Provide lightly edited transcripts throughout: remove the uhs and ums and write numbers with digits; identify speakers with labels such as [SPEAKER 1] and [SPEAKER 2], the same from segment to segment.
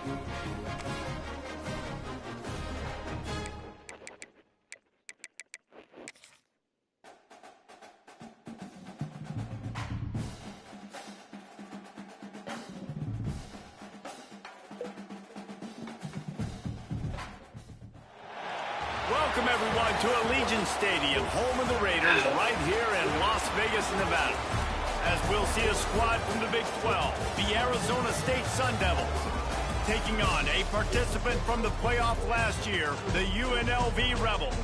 [SPEAKER 1] Welcome, everyone, to Allegiant Stadium, home of the Raiders, right here in Las Vegas, Nevada. As we'll see a squad from the Big 12, the Arizona State Sun Devils, taking on a participant from the playoff last year, the UNLV Rebels.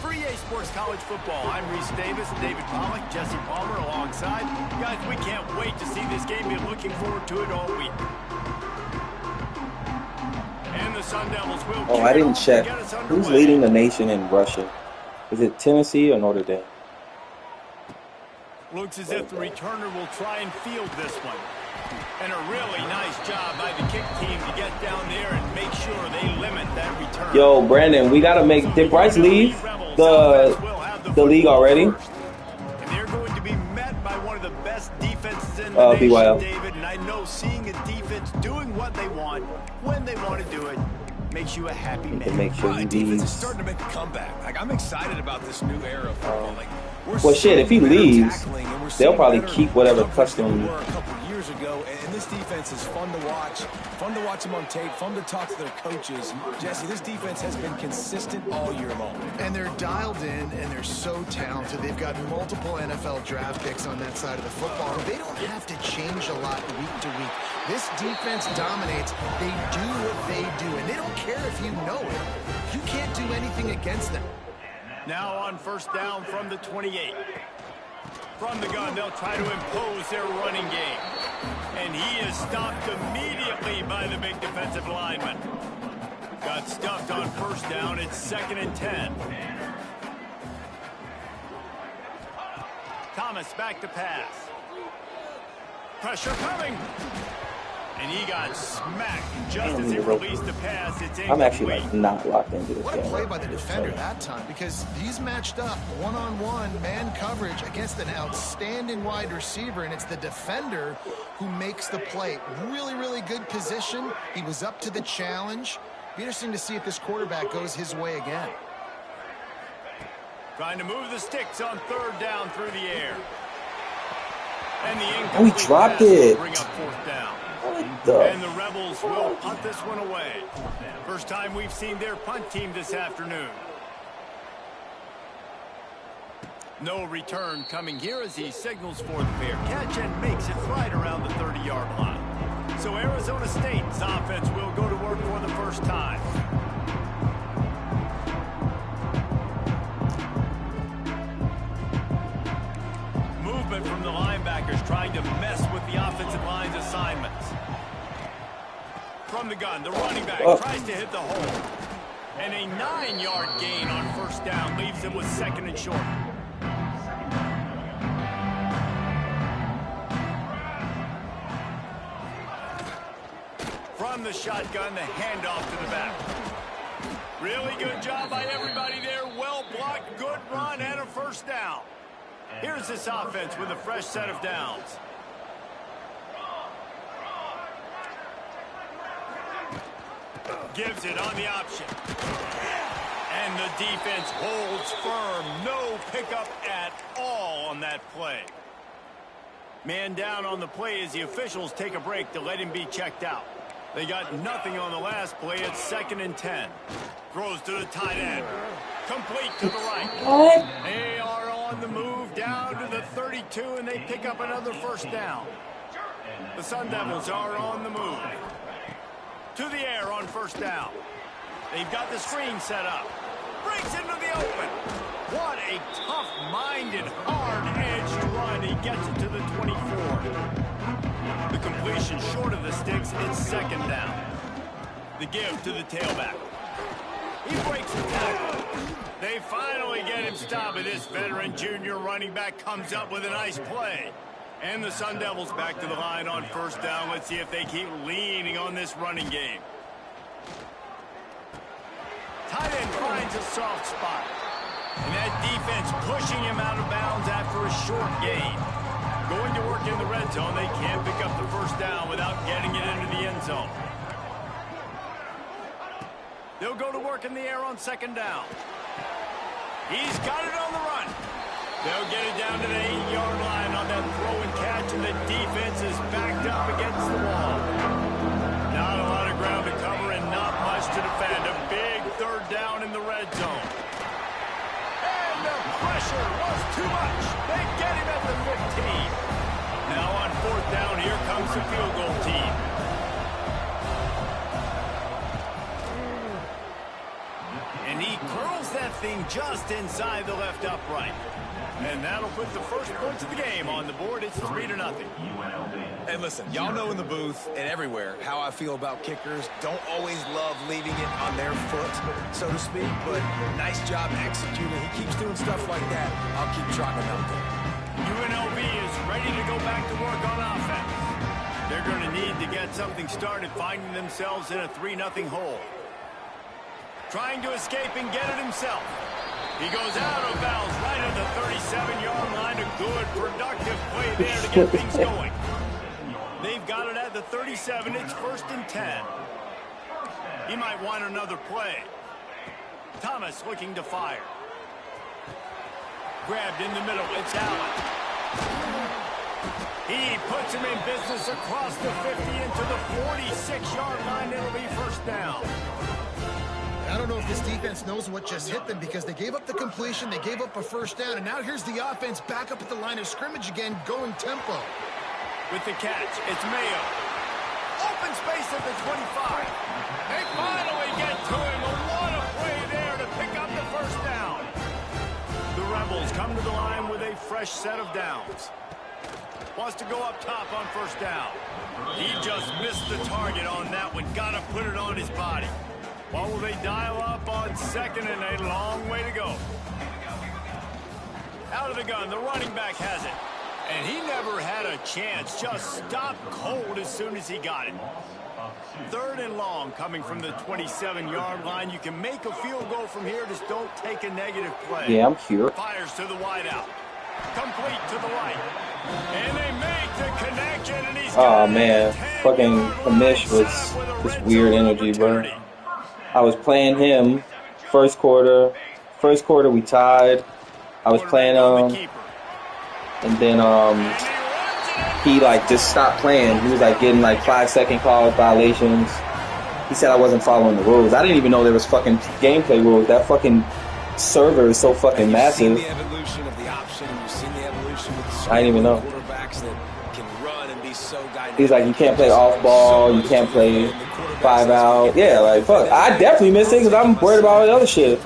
[SPEAKER 1] For EA Sports College Football, I'm Reese Davis, David Pollack, Jesse Palmer alongside. Guys, we can't wait to see this game. We're looking forward to it all week. Sun Devils will
[SPEAKER 2] I didn't check. Who's leading the nation in rushing? Is it Tennessee or Notre Dame?
[SPEAKER 1] Looks as if the returner will try and field this one. And a really nice job by the kick team to get down there and make sure they limit that return.
[SPEAKER 2] Yo, Brandon, we got to make... Did Bryce leave the league already?
[SPEAKER 1] And they're going to be met by one of the best defenses in the nation,
[SPEAKER 2] BYL.
[SPEAKER 1] David. And I know seeing a defense doing what they want, when they want to do it, makes you a happy man.
[SPEAKER 2] Make sure he
[SPEAKER 3] defense is starting to make a comeback. Like, I'm excited about this new era of football.
[SPEAKER 2] Well, shit, if he leaves, they'll probably keep whatever custom.
[SPEAKER 3] A couple years ago, and this defense is fun to watch them on tape, fun to talk to their coaches. Jesse, this defense has been consistent all year long.
[SPEAKER 4] And they're dialed in, and they're so talented. They've got multiple NFL draft picks on that side of the football. They don't have to change a lot week to week. This defense dominates. They do what they do, and they don't care if you know it. You can't do anything against them.
[SPEAKER 1] Now on first down from the 28. From the gun, they'll try to impose their running game. And he is stopped immediately by the big defensive lineman. Got stuffed on first down. It's 2nd and 10. Thomas back to pass. Pressure coming. And he got smacked just as he released the pass. It's incomplete.
[SPEAKER 2] I'm actually not locked into this
[SPEAKER 4] game. What a play by the defender
[SPEAKER 2] so.
[SPEAKER 4] That time, because he's matched up one-on-one man coverage against an outstanding wide receiver, and it's the defender who makes the play. Really, really good position. He was up to the challenge. Be interesting to see if this quarterback goes his way again.
[SPEAKER 1] Trying to move the sticks on 3rd down through the air. And the
[SPEAKER 2] incomplete he dropped it.
[SPEAKER 1] Bring up 4th down.
[SPEAKER 2] And
[SPEAKER 1] the Rebels will punt this one away. First time we've seen their punt team this afternoon. No return coming here as he signals for the fair catch and makes it right around the 30-yard line. So Arizona State's offense will go to work for the first time. Movement from the linebackers trying to mess with the offensive line's assignments. From the gun, the running back tries to hit the hole. And a 9-yard gain on first down leaves him with 2nd and short. From the shotgun, the handoff to the back. Really good job by everybody there. Well blocked, good run, and a first down. Here's this offense with a fresh set of downs. Gives it on the option. And the defense holds firm. No pickup at all on that play. Man down on the play as the officials take a break to let him be checked out. They got nothing on the last play. It's 2nd and 10. Throws to the tight end. Complete to the right. They are on the move down to the 32, and they pick up another first down. The Sun Devils are on the move. To the air on first down. They've got the screen set up. Breaks into the open. What a tough-minded, hard-edged run. He gets it to the 24. The completion short of the sticks. It's 2nd down. The give to the tailback. He breaks the tackle. They finally get him stopped, and this veteran junior running back comes up with a nice play. And the Sun Devils back to the line on first down. Let's see if they keep leaning on this running game. Tight end finds a soft spot. And that defense pushing him out of bounds after a short gain. Going to work in the red zone. They can't pick up the first down without getting it into the end zone. They'll go to work in the air on second down. He's got it on the run. They'll get it down to the 8-yard line on that throw and catch, and the defense is backed up against the wall. Not a lot of ground to cover and not much to defend. A big third down in the red zone. And the pressure was too much. They get him at the 15. Now on fourth down, here comes the field goal team. And he curls that thing just inside the left upright. And that'll put the first points of the game on the board. It's 3-0.
[SPEAKER 3] And listen, y'all know in the booth and everywhere how I feel about kickers. Don't always love leaving it on their foot, so to speak, but nice job executing. He keeps doing stuff like that. I'll keep trotting out there.
[SPEAKER 1] UNLV is ready to go back to work on offense. They're going to need to get something started, finding themselves in a 3-0 hole. Trying to escape and get it himself. He goes out of bounds right at the 37-yard line. A good, productive play there to get things going. They've got it at the 37. It's 1st and 10. He might want another play. Thomas looking to fire. Grabbed in the middle. It's Allen. He puts him in business across the 50 into the 46-yard line. It'll be 1st down.
[SPEAKER 4] I don't know if this defense knows what just hit them because they gave up the completion, they gave up a 1st down, and now here's the offense back up at the line of scrimmage again, going tempo.
[SPEAKER 1] With the catch, it's Mayo. Open space at the 25. They finally get to him. What a play there to pick up the 1st down. The Rebels come to the line with a fresh set of downs. Wants to go up top on 1st down. He just missed the target on that one. Got to put it on his body. What will they dial up on 2nd and a long way to go? Out of the gun, the running back has it. And he never had a chance. Just stopped cold as soon as he got it. 3rd and long coming from the 27-yard line. You can make a field goal from here. Just don't take a negative play.
[SPEAKER 2] Yeah, I'm here.
[SPEAKER 1] Fires to the wideout. Complete to the right. And they make the connection. And he's
[SPEAKER 2] oh, man. Fucking Kamish was just weird energy, bro. I was playing him first quarter. First quarter, we tied. I was playing him. And then he like just stopped playing. He was like getting like 5-second call violations. He said I wasn't following the rules. I didn't even know there was fucking gameplay rules. That fucking server is so fucking massive.
[SPEAKER 3] You've seen the evolution of the option. You've seen the evolution with the
[SPEAKER 2] I didn't even know.
[SPEAKER 3] quarterbacks that can run and be so dynamic.
[SPEAKER 2] He's like, you can't play off ball. You can't play 5 out. Yeah, like fuck. I definitely missed it because I'm worried about all the other shit.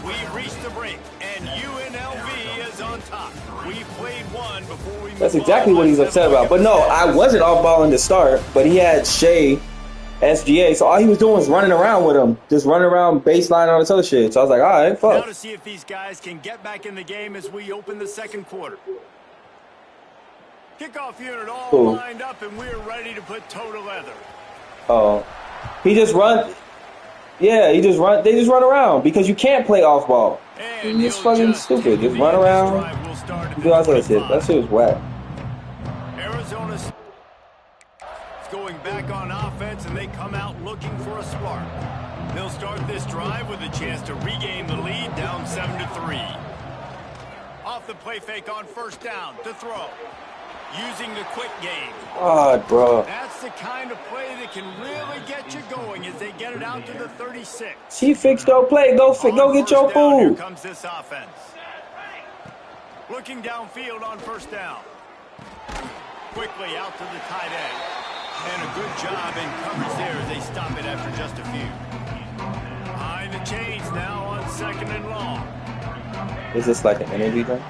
[SPEAKER 1] We've reached the break, and UNLV is on top. We played one before we.
[SPEAKER 2] That's exactly what he's upset about. But no, I wasn't off balling to start. But he had Shea, SGA, so all he was doing was running around with him, just running around baseline, all this other shit. So I was like, all right, fuck.
[SPEAKER 1] Now to see if these guys can get back in the game as we open the 2nd quarter. Kickoff unit all lined up, and we're ready to put toe to leather.
[SPEAKER 2] Oh, he just run. Yeah, he just run. They just run around because you can't play off ball.
[SPEAKER 1] And
[SPEAKER 2] it's fucking stupid. Just run around. Do all that shit. That shit was whack.
[SPEAKER 1] Arizona's going back on offense, and they come out looking for a spark. They'll start this drive with a chance to regain the lead, down 7-3. Off the play fake on 1st down to throw. Using the quick game.
[SPEAKER 2] God, bro.
[SPEAKER 1] That's the kind of play that can really get you going as they get it out to the 36.
[SPEAKER 2] He fixed your play. Go get your food.
[SPEAKER 1] Here comes this offense. Looking downfield on 1st down. Quickly out to the tight end. And a good job in coverage there as they stop it after just a few. Behind the chains now on 2nd and long.
[SPEAKER 2] Is this like an energy drink?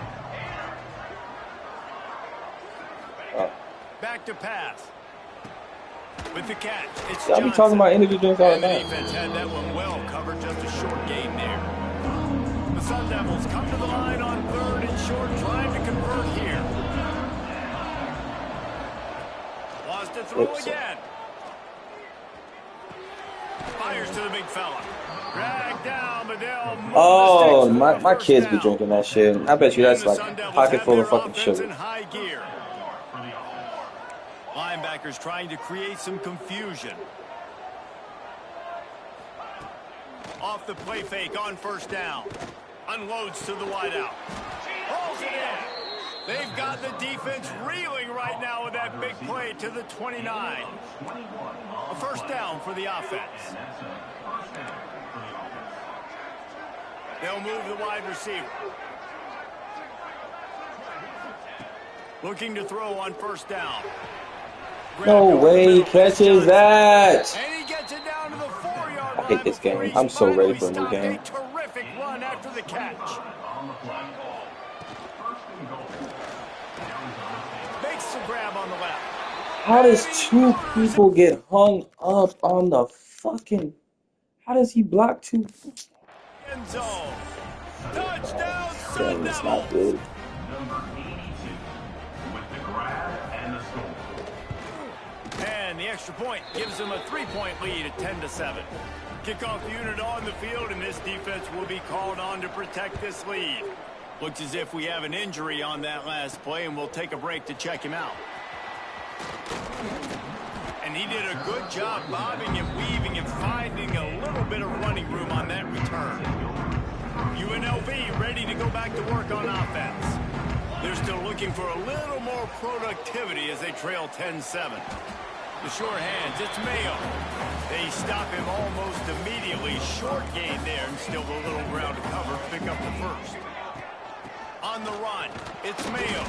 [SPEAKER 1] Back to pass. With the catch, it's
[SPEAKER 2] Y'all be talking about energy drinks all the
[SPEAKER 1] and the
[SPEAKER 2] time.
[SPEAKER 1] defense had that one well covered, just a short gain there. The Sun Devils come to the line on 3rd and short, trying to convert here. Wants to throw again. Fires to the big fella. Dragged down, but they'll move
[SPEAKER 2] Oh,
[SPEAKER 1] the sticks
[SPEAKER 2] my
[SPEAKER 1] for
[SPEAKER 2] kids
[SPEAKER 1] first
[SPEAKER 2] be
[SPEAKER 1] down.
[SPEAKER 2] drinking that shit. I bet you that's
[SPEAKER 1] And the
[SPEAKER 2] like
[SPEAKER 1] Sun
[SPEAKER 2] a
[SPEAKER 1] Devils
[SPEAKER 2] pocket
[SPEAKER 1] have
[SPEAKER 2] full of
[SPEAKER 1] their
[SPEAKER 2] fucking
[SPEAKER 1] offense in
[SPEAKER 2] sugar.
[SPEAKER 1] high gear. Linebackers trying to create some confusion. Off the play fake on first down. Unloads to the wideout. Holds it in. They've got the defense reeling right now with that big play to the 29. A first down for the offense. They'll move the wide receiver. Looking to throw on first down.
[SPEAKER 2] No way he catches that.
[SPEAKER 1] And he gets it down to the 4-yard line.
[SPEAKER 2] I hate this game. I'm so ready for a new game.
[SPEAKER 1] A terrific run after the catch. Makes the grab on the left.
[SPEAKER 2] How does two people get hung up on the fucking... How does he block two?
[SPEAKER 1] End zone. Touchdown, Sun
[SPEAKER 2] Damn, it's not
[SPEAKER 1] Devils.
[SPEAKER 2] good.
[SPEAKER 1] And the extra point gives them a 3-point lead at 10-7. Kickoff unit on the field, and this defense will be called on to protect this lead. Looks as if we have an injury on that last play, and we'll take a break to check him out. And he did a good job bobbing and weaving and finding a little bit of running room on that return. UNLV ready to go back to work on offense. They're still looking for a little more productivity as they trail 10-7. The short hands, it's Mayo. They stop him almost immediately. Short gain there, and still a little ground to cover to pick up the first. On the run, it's Mayo.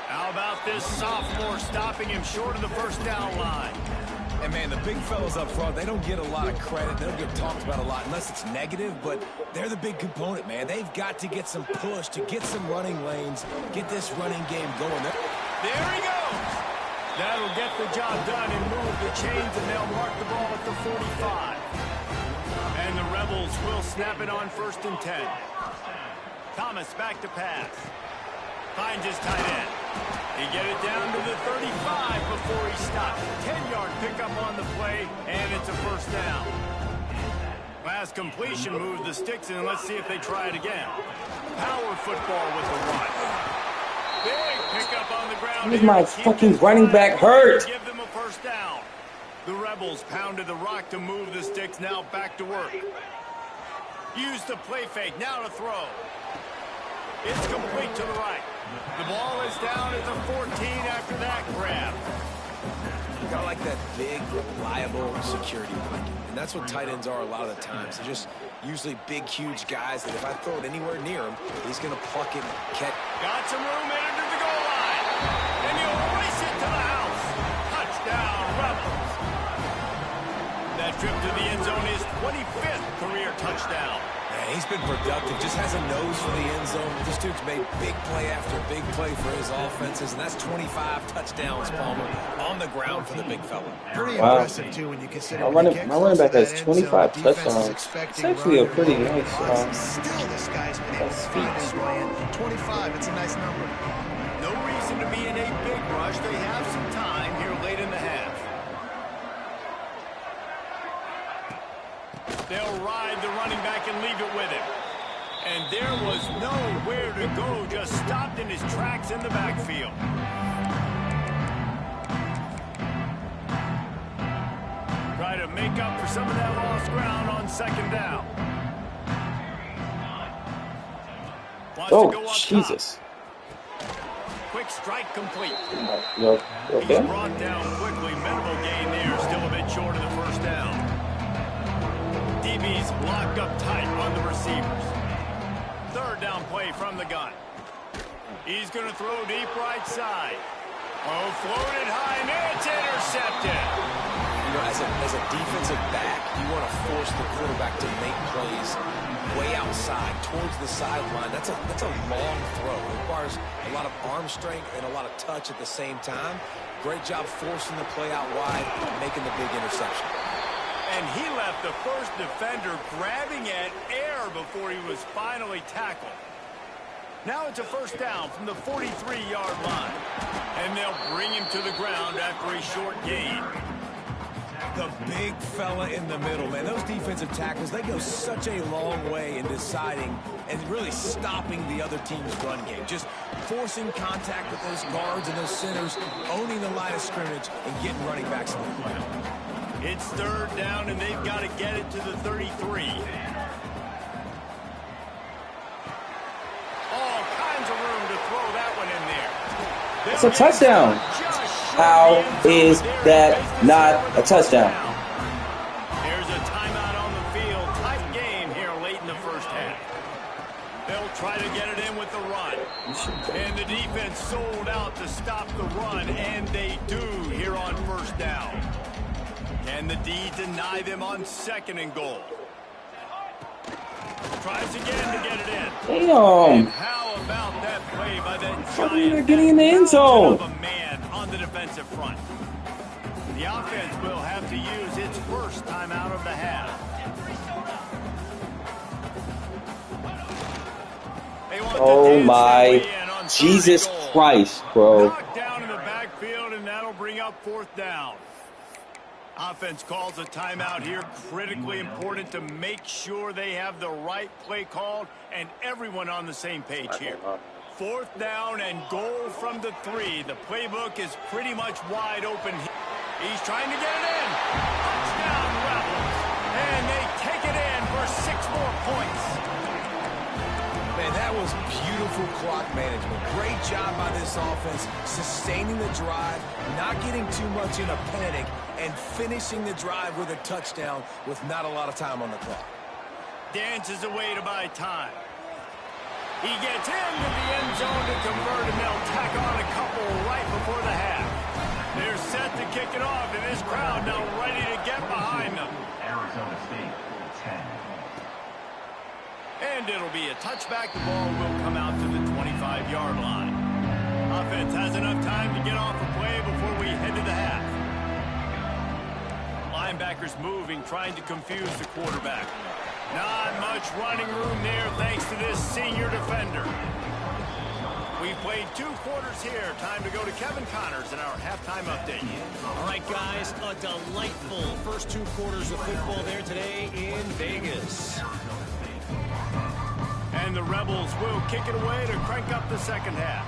[SPEAKER 1] How about this sophomore stopping him short of the first down line?
[SPEAKER 3] And, man, the big fellas up front, they don't get a lot of credit. They don't get talked about a lot unless it's negative, but they're the big component, man. They've got to get some push, to get some running lanes, get this running game going.
[SPEAKER 1] There he goes. That'll get the job done and move the chains, and they'll mark the ball at the 45. And the Rebels will snap it on 1st and 10. Thomas back to pass. Finds his tight end. He get it down to the 35 before he stops. 10-yard pickup on the play, and it's a first down. Last completion moved the sticks, and let's see if they try it again. Power football with the run. Big pickup on the ground.
[SPEAKER 2] Why is my fucking running back hurt?
[SPEAKER 1] Give them a first down. The Rebels pounded the rock to move the sticks, now back to work. Use the play fake, now to throw. It's complete to the right. The ball is down at the 14 after that grab.
[SPEAKER 3] I like that big, reliable security blanket. And that's what tight ends are a lot of the times. They're just usually big, huge guys that if I throw it anywhere near him, he's going to pluck it and catch.
[SPEAKER 1] Got some room in under the goal line. And he'll race it to the house. Touchdown, Rebels. That trip to the end zone is 25th career touchdown.
[SPEAKER 3] Man, he's been productive, just has a nose for the end zone. This dude's made big play after big play for his offenses, and that's 25 touchdowns, Palmer, on the ground for the big fella.
[SPEAKER 4] Pretty impressive, too, when you consider
[SPEAKER 2] my running back has 25 touchdowns. It's actually a pretty nice
[SPEAKER 4] Still, this guy's been able to find his way in. 25, it's a nice number.
[SPEAKER 1] No reason to be in a big rush. They have some time here late in the half. They'll ride the running back and leave it with him. And there was nowhere to go, just stopped in his tracks in the backfield. Try to make up for some of that lost ground on 2nd down. Wants to go up
[SPEAKER 2] Jesus.
[SPEAKER 1] Top. Quick strike complete.
[SPEAKER 2] Okay.
[SPEAKER 1] He's brought down quickly. Minimal gain there, still a bit short of the first down. DB's locked up tight on the receivers. 3rd down play from the gun. He's going to throw deep right side. Oh, floated high, and it's intercepted.
[SPEAKER 3] You know, as a defensive back, you want to force the quarterback to make plays way outside, towards the sideline. That's a long throw. It requires a lot of arm strength and a lot of touch at the same time. Great job forcing the play out wide, making the big interception.
[SPEAKER 1] And he left the first defender grabbing at air before he was finally tackled. Now it's a first down from the 43-yard line. And they'll bring him to the ground after a short gain.
[SPEAKER 3] The big fella in the middle, man. Those defensive tackles, they go such a long way in deciding and really stopping the other team's run game. Just forcing contact with those guards and those centers, owning the line of scrimmage, and getting running backs in the ground.
[SPEAKER 1] It's third down, and they've got to get it to the 33. All kinds of room to throw that one in there.
[SPEAKER 2] It's a touchdown. How is that not a touchdown?
[SPEAKER 1] There's a timeout on the field. Tight game here late in the first half. They'll try to get it in with the run. And the defense sold out to stop the run, and they do here on first down. Can the D deny them on second and goal? Tries again to get it in.
[SPEAKER 2] Damn.
[SPEAKER 1] How about that play by that
[SPEAKER 2] They're getting in the end zone.
[SPEAKER 1] of a man on the defensive front? The offense will have to use its first timeout of the half.
[SPEAKER 2] Oh my Jesus Christ, bro.
[SPEAKER 1] Knocked down in the backfield, and that'll bring up fourth down. Offense calls a timeout here. Critically important to make sure they have the right play called and everyone on the same page here. Fourth down and goal from the 3. The playbook is pretty much wide open. He's trying to get it in. Touchdown, Rebels. And they take it in for 6 more points.
[SPEAKER 3] Man, that was beautiful clock management. Great job by this offense, sustaining the drive, not getting too much in a panic, and finishing the drive with a touchdown with not a lot of time on the clock.
[SPEAKER 1] Dances away to buy time. He gets into the end zone to convert, and they'll tack on a couple right before the half. They're set to kick it off, and this crowd now ready to get behind them.
[SPEAKER 5] Arizona State, 10.
[SPEAKER 1] And it'll be a touchback. The ball will come out to the 25-yard line. Offense has enough time to get off a play before we head to the half. Linebackers moving, trying to confuse the quarterback. Not much running room there thanks to this senior defender. We played 2 quarters here. Time to go to Kevin Connors in our halftime update.
[SPEAKER 6] All right, guys, a delightful first 2 quarters of football there today in Vegas.
[SPEAKER 1] And the Rebels will kick it away to crank up the second half.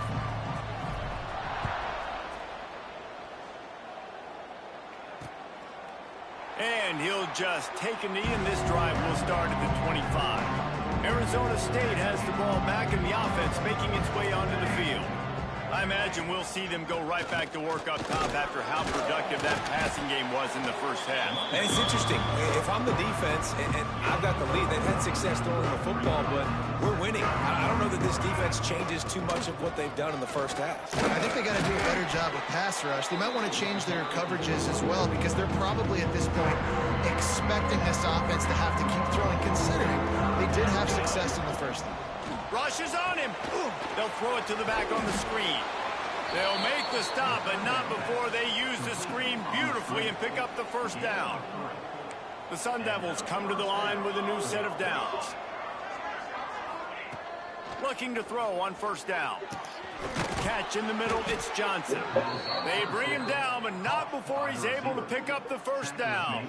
[SPEAKER 1] And he'll just take a knee, and this drive will start at the 25. Arizona State has the ball back, and the offense making its way onto the field. I imagine we'll see them go right back to work up top after how productive that passing game was in the first half.
[SPEAKER 3] And it's interesting. If I'm the defense and I've got the lead, they've had success throwing the football, but we're winning. I don't know that this defense changes too much of what they've done in the first half.
[SPEAKER 4] I think they got to do a better job with pass rush. They might want to change their coverages as well, because they're probably at this point expecting this offense to have to keep throwing, considering they did have success in the first half.
[SPEAKER 1] Rush is on him. They'll throw it to the back on the screen. They'll make the stop, but not before they use the screen beautifully and pick up the first down. The Sun Devils come to the line with a new set of downs. Looking to throw on first down. Catch in the middle, it's Johnson. They bring him down, but not before he's able to pick up the first down.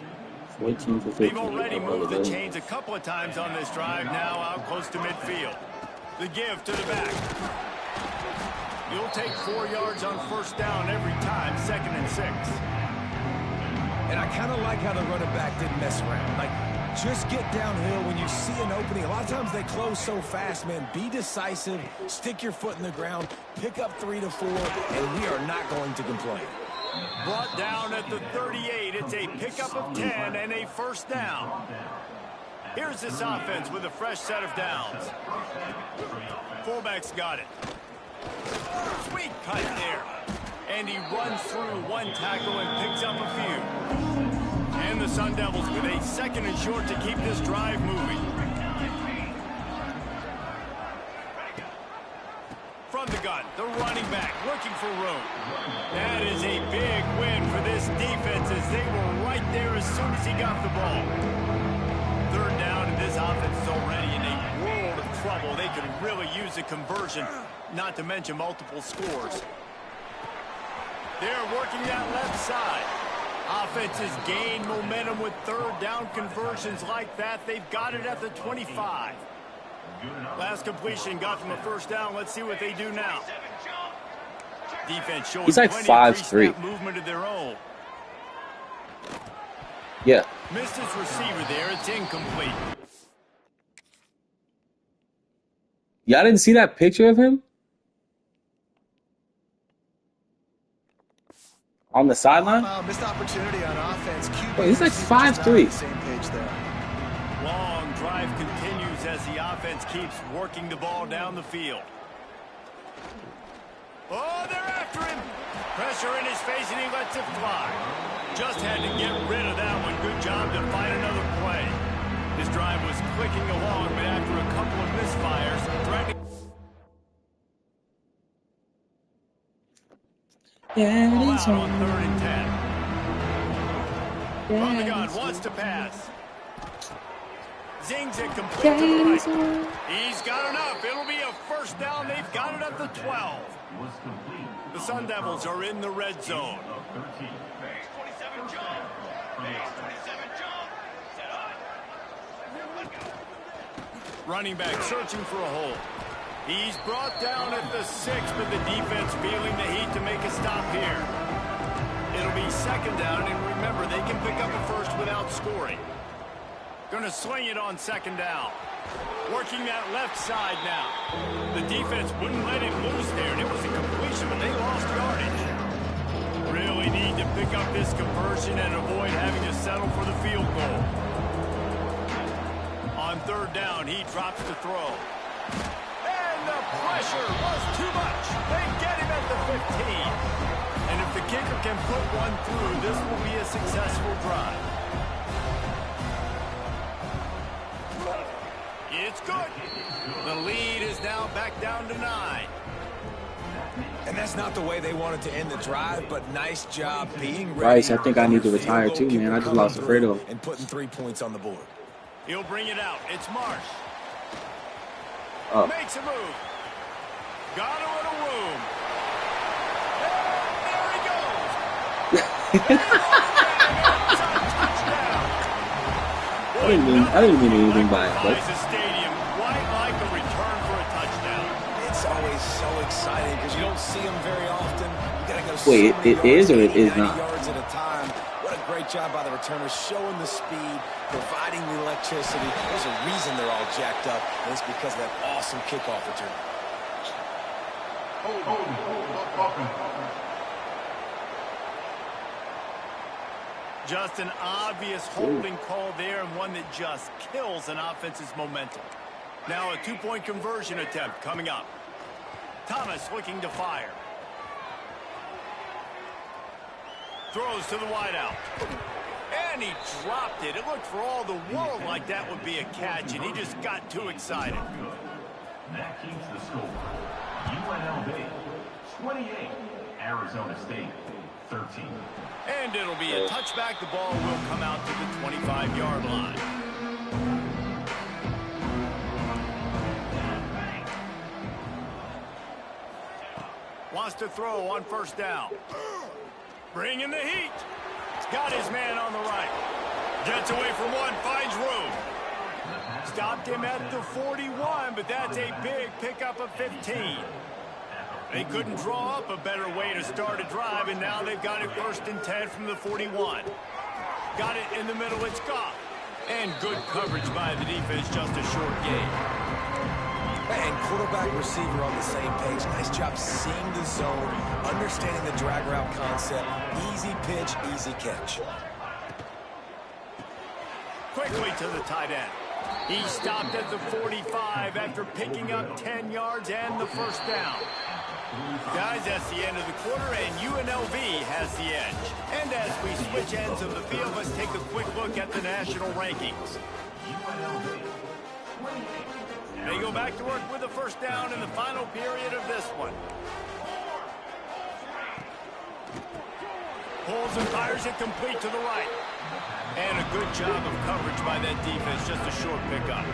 [SPEAKER 1] They've already moved the chains a couple of times on this drive, now out close to midfield. The give to the back. You'll take 4 yards on first down every time, 2nd and 6.
[SPEAKER 3] And I kind of like how the running back didn't mess around. Like, just get downhill when you see an opening. A lot of times they close so fast, man. Be decisive, stick your foot in the ground, pick up 3 to 4, and we are not going to complain.
[SPEAKER 1] Brought down at the 38. It's a pickup of 10 and a first down. Here's this offense with a fresh set of downs. Fullback's got it. Sweet cut there. And he runs through 1 tackle and picks up a few. And the Sun Devils with a 2nd and short to keep this drive moving. From the gun, the running back looking for room. That is a big win for this defense, as they were right there as soon as he got the ball. 3rd down, and this offense is already in a world of trouble. They could really use a conversion, not to mention multiple scores. They're working that left side. Offenses gain momentum with 3rd down conversions like that. They've got it at the 25. Last completion got them a first down. Let's see what they do now. Defense showing
[SPEAKER 2] he's like 5'3".
[SPEAKER 1] movement of their own.
[SPEAKER 2] Yeah.
[SPEAKER 1] Missed his receiver there. It's incomplete.
[SPEAKER 2] Y'all didn't see that picture of him? On the sideline?
[SPEAKER 4] Missed opportunity on offense.
[SPEAKER 2] Wait, he's like 5'3".
[SPEAKER 4] Same page there.
[SPEAKER 1] Long drive continues as the offense keeps working the ball down the field. Oh, they're after him. Pressure in his face, and he lets it fly. Just had to get rid of that one. Good job to find another play. His drive was clicking along, but after a couple of misfires, threatening. Ball out on 3rd and 10. From the gun, wants to pass. Zings it complete to the right. He's got enough. It'll be a first down. They've got it at the 12. The Sun Devils are in the red zone. Running back searching for a hole. He's brought down at the 6, but the defense feeling the heat to make a stop here. It'll be 2nd down, and remember, they can pick up a first without scoring. Gonna sling it on 2nd down. Working that left side now. The defense wouldn't let him loose there, and it was a completion, but they lost yardage. Really need to pick up this conversion and avoid having to settle for the field goal. On 3rd down, he drops the throw. And the pressure was too much. They get him at the 15. And if the kicker can put one through, this will be a successful drive. It's good. The lead is now back down to 9.
[SPEAKER 3] And that's not the way they wanted to end the drive, but nice job being ready.
[SPEAKER 2] Bryce, I think I need to retire too, man. I just lost a Fredo.
[SPEAKER 3] And putting 3 points on the board.
[SPEAKER 1] He'll bring it out. It's Marsh.
[SPEAKER 2] Oh.
[SPEAKER 1] Makes a move. Got a little room. And there he goes.
[SPEAKER 2] I didn't mean anything by it, but
[SPEAKER 1] Stadium, quite like a return for a touchdown.
[SPEAKER 3] It's always so exciting because you don't see them very often. You gotta go.
[SPEAKER 2] Wait, it is or it is not?
[SPEAKER 3] Yards at a time. What a great job by the returners, showing the speed, providing the electricity. There's a reason they're all jacked up, and it's because of that awesome kickoff return.
[SPEAKER 1] Just an obvious holding call there, and one that just kills an offense's momentum. Now a 2-point conversion attempt coming up. Thomas looking to fire. Throws to the wideout. And he dropped it. It looked for all the world like that would be a catch, and he just got too excited.
[SPEAKER 5] That keeps the score. UNLV 28, Arizona State 13.
[SPEAKER 1] And it'll be a touchback. The ball will come out to the 25-yard line. Wants to throw on 1st down. Bringing the heat. Got his man on the right. Gets away from one, finds room. Stopped him at the 41, but that's a big pickup of 15. They couldn't draw up a better way to start a drive, and now they've got it 1st and 10 from the 41. Got it in the middle, it's Goff. And good coverage by the defense, just a short gain.
[SPEAKER 3] And quarterback receiver on the same page. Nice job seeing the zone, understanding the drag route concept. Easy pitch, easy catch.
[SPEAKER 1] Quickly to the tight end. He stopped at the 45 after picking up 10 yards and the 1st down. Guys, that's the end of the quarter, and UNLV has the edge. And as we switch ends of the field, let's take a quick look at the national rankings. They go back to work with a 1st down in the final period of this one. Pulls and fires it complete to the right. And a good job of coverage by that defense, just a short pickup.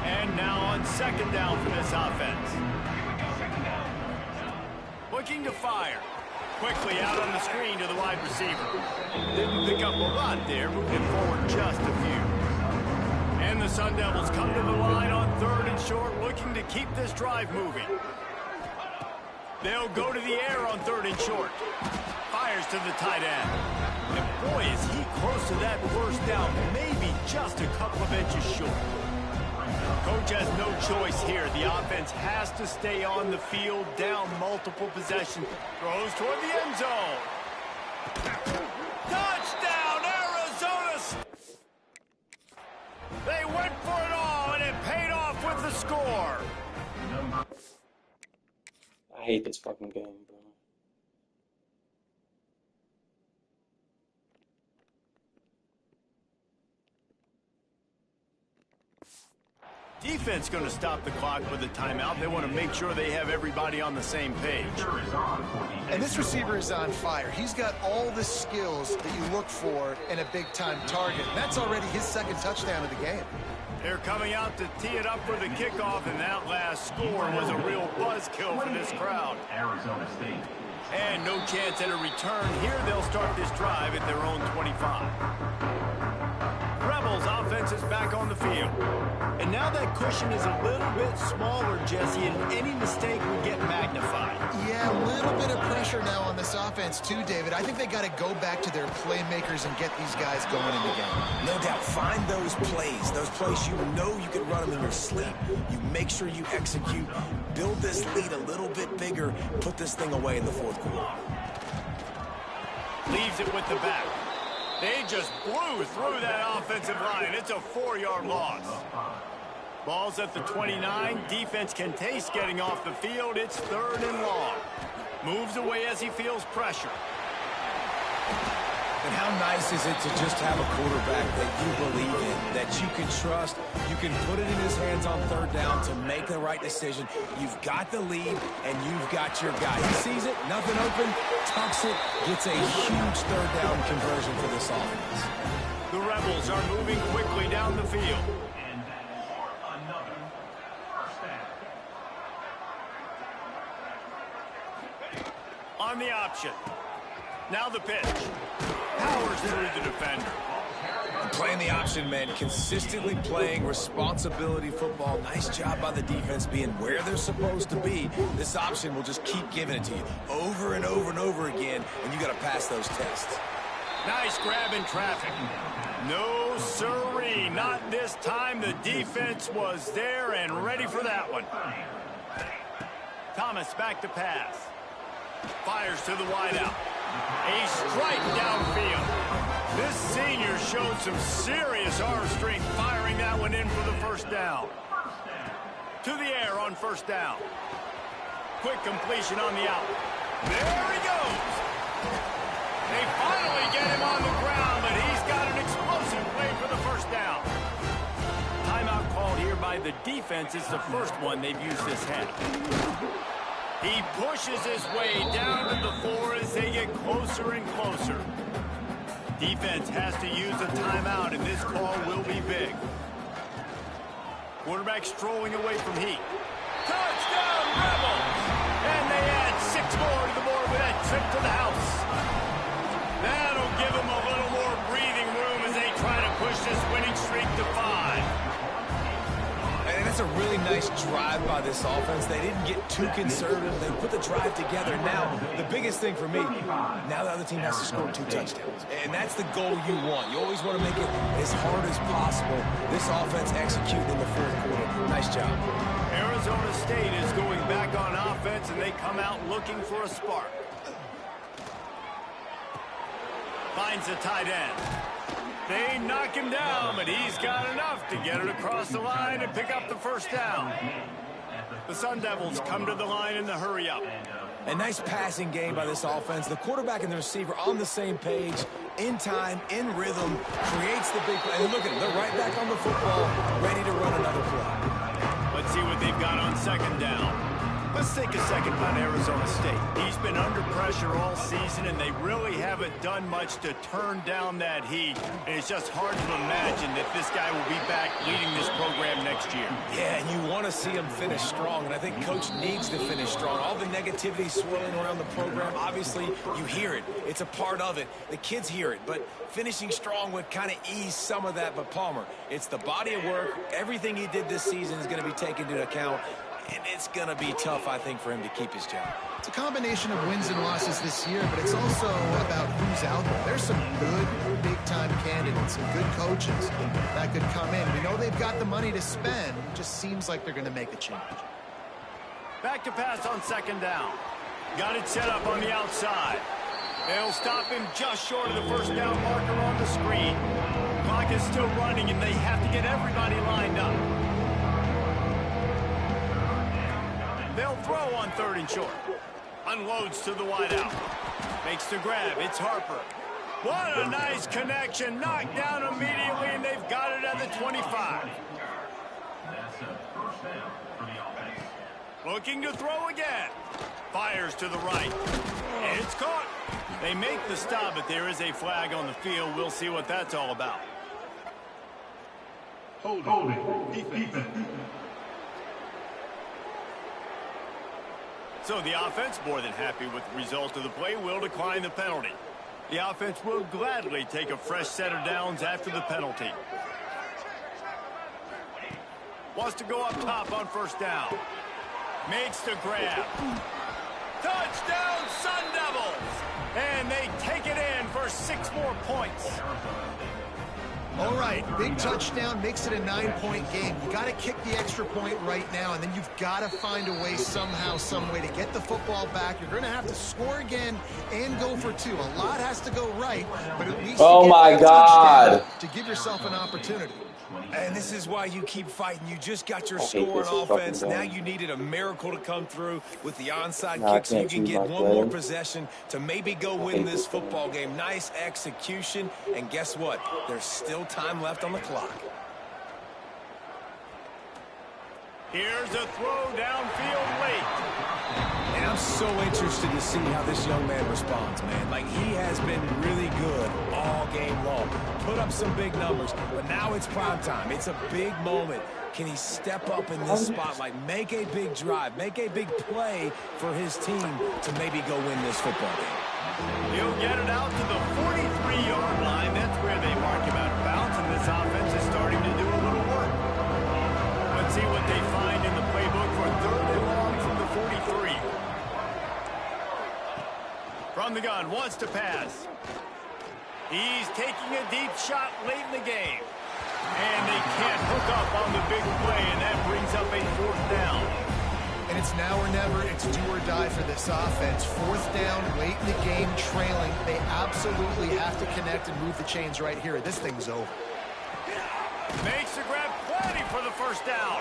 [SPEAKER 1] And now on 2nd down for this offense. Looking to fire. Quickly out on the screen to the wide receiver. Didn't pick up a lot there, moving forward just a few. And the Sun Devils come to the line on 3rd and short, looking to keep this drive moving. They'll go to the air on 3rd and short. Fires to the tight end. And boy, is he close to that first down, maybe just a couple of inches short. Coach has no choice here. The offense has to stay on the field, down multiple possessions. Throws toward the end zone. Touchdown, Arizona! They went for it all, and it paid off with the score.
[SPEAKER 2] I hate this fucking game, bro.
[SPEAKER 1] Defense going to stop the clock with a timeout. They want to make sure they have everybody on the same page.
[SPEAKER 4] And this receiver is on fire. He's got all the skills that you look for in a big-time target. And that's already his second touchdown of the game.
[SPEAKER 1] They're coming out to tee it up for the kickoff, and that last score was a real buzzkill for this crowd.
[SPEAKER 5] Arizona State.
[SPEAKER 1] And no chance at a return. Here they'll start this drive at their own 25. Rebels offense is back on the field. And now that cushion is a little bit smaller, Jesse, and any mistake would get magnified.
[SPEAKER 4] Yeah, a little bit of pressure now on this offense too, David. I think they got to go back to their playmakers and get these guys going in the game.
[SPEAKER 3] No doubt, find those plays you know you can run them in your sleep. You make sure you execute, build this lead a little bit bigger, put this thing away in the fourth quarter.
[SPEAKER 1] Leaves it with the back. They just blew through that offensive line. It's a 4-yard loss. Ball's at the 29. Defense can taste getting off the field. It's 3rd and long. Moves away as he feels pressure.
[SPEAKER 3] And how nice is it to just have a quarterback that you believe in, that you can trust, you can put it in his hands on 3rd down to make the right decision. You've got the lead, and you've got your guy. He sees it, nothing open, tucks it, gets a huge 3rd down conversion for this offense.
[SPEAKER 1] The Rebels are moving quickly down the field.
[SPEAKER 5] And that's another first down.
[SPEAKER 1] On the option. Now the pitch. Powers through the defender.
[SPEAKER 3] Playing the option, man. Consistently playing responsibility football. Nice job by the defense being where they're supposed to be. This option will just keep giving it to you over and over and over again, and you got to pass those tests.
[SPEAKER 1] Nice grab in traffic. No siree. Not this time. The defense was there and ready for that one. Thomas back to pass. Fires to the wideout. A strike downfield. This senior showed some serious arm strength firing that one in for the first down. To the air on first down. Quick completion on the out. There he goes. They finally get him on the ground, but he's got an explosive play for the first down. Timeout called here by the defense. It's the first one they've used this half. He pushes his way down to the 4 as they get closer and closer. Defense has to use a timeout, and this call will be big. Quarterback strolling away from Heat. Touchdown, Rebels! And they add 6 more to the board with that trip to the house. That'll give them a little more breathing room as they try to push this winning streak to 5.
[SPEAKER 3] And that's a really nice drive by this offense. They didn't get too conservative. They put the drive together. Now, the biggest thing for me, now the other team has to score 2 touchdowns. And that's the goal you want. You always want to make it as hard as possible. This offense executing in the fourth quarter. Nice job.
[SPEAKER 1] Arizona State is going back on offense, and they come out looking for a spark. Finds the tight end. They knock him down, but he's got enough to get it across the line and pick up the first down. The Sun Devils come to the line in the hurry-up.
[SPEAKER 3] A nice passing game by this offense. The quarterback and the receiver on the same page, in time, in rhythm, creates the big play. And look at them, they're right back on the football, ready to run another play.
[SPEAKER 1] Let's see what they've got on second down. Let's take a second on Arizona State. He's been under pressure all season, and they really haven't done much to turn down that heat. And it's just hard to imagine that this guy will be back leading this program next year.
[SPEAKER 3] Yeah, and you want to see him finish strong, and I think Coach needs to finish strong. All the negativity swirling around the program, obviously, you hear it. It's a part of it. The kids hear it, but finishing strong would kind of ease some of that. But Palmer, it's the body of work. Everything he did this season is going to be taken into account. and it's going to be tough, I think, for him to keep his job.
[SPEAKER 4] It's a combination of wins and losses this year, but it's also about who's out there. There's some good, big-time candidates, some good coaches that could come in. We know they've got the money to spend. It just seems like they're going to make a change.
[SPEAKER 1] Back to pass on second down. Got it set up on the outside. They'll stop him just short of the first down marker on the screen. Clock is still running, and they have to get everybody lined up. They'll throw on third and short. Unloads to the wideout. Makes the grab. It's Harper. What a nice connection. Knocked down immediately, and they've got it at the 25.
[SPEAKER 5] That's a first down for the offense.
[SPEAKER 1] Looking to throw again. Fires to the right. It's caught. They make the stop, but there is a flag on the field. We'll see what that's all about.
[SPEAKER 5] Holding. Defense.
[SPEAKER 1] So the offense, more than happy with the result of the play, will decline the penalty. The offense will gladly take a fresh set of downs after the penalty. Wants to go up top on first down. Makes the grab. Touchdown, Sun Devils! And they take it in for 6 more points.
[SPEAKER 4] All right, big touchdown makes it a 9-point game. You got to kick the extra point right now, and then you've got to find a way somehow, some way to get the football back. You're going to have to score again and go for 2. A lot has to go right, but at least
[SPEAKER 2] Oh
[SPEAKER 4] you get
[SPEAKER 2] my
[SPEAKER 4] that
[SPEAKER 2] God.
[SPEAKER 4] touchdown to give yourself an opportunity.
[SPEAKER 3] And this is why you keep fighting. You just got your
[SPEAKER 2] I hate
[SPEAKER 3] score
[SPEAKER 2] this
[SPEAKER 3] on
[SPEAKER 2] fucking
[SPEAKER 3] offense.
[SPEAKER 2] game.
[SPEAKER 3] Now you needed a miracle to come through with the onside
[SPEAKER 2] No, I
[SPEAKER 3] kick so you
[SPEAKER 2] can't
[SPEAKER 3] can
[SPEAKER 2] choose
[SPEAKER 3] get
[SPEAKER 2] my
[SPEAKER 3] one more
[SPEAKER 2] player.
[SPEAKER 3] possession to maybe go win
[SPEAKER 2] hate
[SPEAKER 3] this
[SPEAKER 2] this game.
[SPEAKER 3] football game. Nice execution. And guess what? There's still time left on the clock.
[SPEAKER 1] Here's a throw downfield late.
[SPEAKER 3] And I'm so interested to see how this young man responds, man. Like, he has been really good all game long. Put up some big numbers, but now it's prime time. It's a big moment. Can he step up in this spotlight, make a big drive, make a big play for his team to maybe go win this football game?
[SPEAKER 1] He'll get it out to the 43-yard line. That's where they mark him out of bounds, and this offense is starting to do a little work. Let's see what they find in the playbook for third and long from the 43. From the gun, wants to pass. He's taking a deep shot late in the game. And they can't hook up on the big play, and that brings up a 4th down.
[SPEAKER 4] And it's now or never. It's do or die for this offense. 4th down, late in the game, trailing. They absolutely have to connect and move the chains right here. This thing's over.
[SPEAKER 1] Makes the grab, plenty for the first down.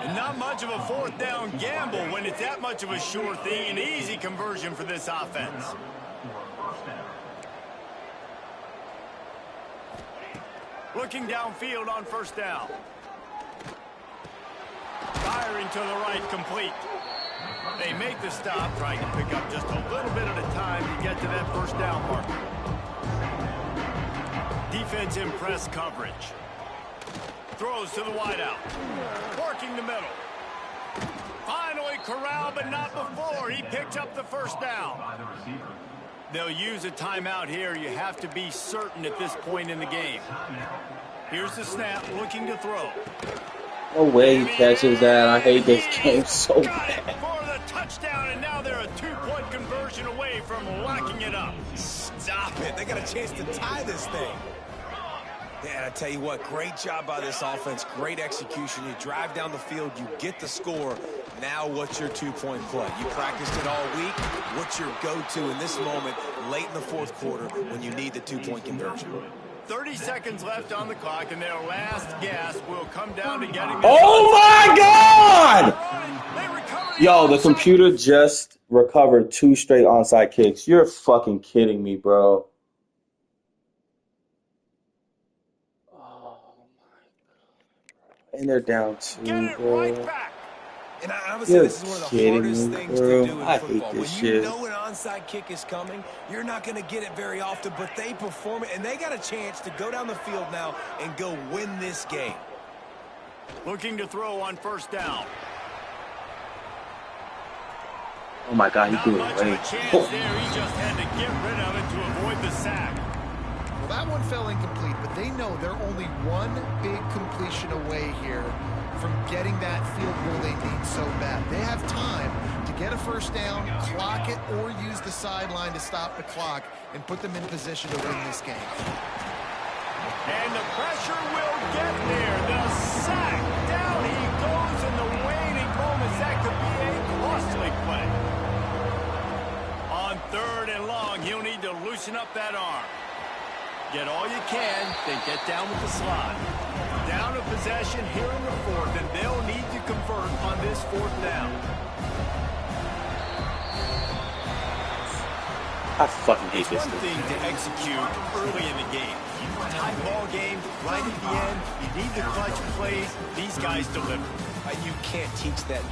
[SPEAKER 1] And not much of a 4th down gamble when it's that much of a sure thing. An easy conversion for this offense. Looking downfield on first down. Firing to the right, complete. They make the stop, trying to pick up just a little bit at a time to get to that first down marker. Defense in press coverage. Throws to the wideout. Working the middle. Finally corralled, but not before. He picks up the first down. They'll use a timeout here. You have to be certain at this point in the game. Here's the snap, looking to throw.
[SPEAKER 2] No way he catches that. I hate this game so
[SPEAKER 1] Got it
[SPEAKER 2] bad.
[SPEAKER 1] for the touchdown, and now they're a 2-point conversion away from locking it up.
[SPEAKER 3] Stop it. They got a chance to tie this thing. Man, I tell you what, great job by this offense. Great execution. You drive down the field, you get the score. Now what's your 2-point play? You practiced it all week. What's your go-to in this moment late in the 4th quarter when you need the 2-point conversion?
[SPEAKER 1] 30 seconds left on the clock, and their last gasp will come down to getting this.
[SPEAKER 2] Oh my God!
[SPEAKER 1] They recover
[SPEAKER 2] Yo, the
[SPEAKER 1] onside.
[SPEAKER 2] computer just recovered 2 straight onside kicks. You're fucking kidding me, bro. Oh my God. And they're down 2,
[SPEAKER 1] Get it
[SPEAKER 2] bro.
[SPEAKER 1] right back.
[SPEAKER 3] And I would say
[SPEAKER 2] You're
[SPEAKER 3] this is one of the
[SPEAKER 2] kidding
[SPEAKER 3] hardest
[SPEAKER 2] me,
[SPEAKER 3] things
[SPEAKER 2] bro.
[SPEAKER 3] to do in
[SPEAKER 2] I hate
[SPEAKER 3] football.
[SPEAKER 2] this
[SPEAKER 3] When you
[SPEAKER 2] shit.
[SPEAKER 3] know an onside kick is coming, you're not going to get it very often, but they perform it, and they got a chance to go down the field now and go win this game.
[SPEAKER 1] Looking to throw on first down.
[SPEAKER 2] Oh my God, he
[SPEAKER 1] Not
[SPEAKER 2] threw it
[SPEAKER 1] much of
[SPEAKER 2] away.
[SPEAKER 1] a chance there. He just had to get rid of it to avoid the sack.
[SPEAKER 4] Well, that one fell incomplete, but they know they're only one big completion away here from getting that field goal they need so bad. They have time to get a first down, clock it, or use the sideline to stop the clock and put them in position to win this game.
[SPEAKER 1] And the pressure will get there. The sack. Down he goes in the waning moments. That could be a costly play. On 3rd and long, he'll need to loosen up that arm. Get all you can, then get down with the slide. Down to possession here in the 4th, and they'll need to convert on this 4th down.
[SPEAKER 7] I fucking hate this.
[SPEAKER 1] It's one thing to execute early in the game. Tie ball game, right at the end. You need the clutch plays. These guys deliver.
[SPEAKER 3] You can't teach that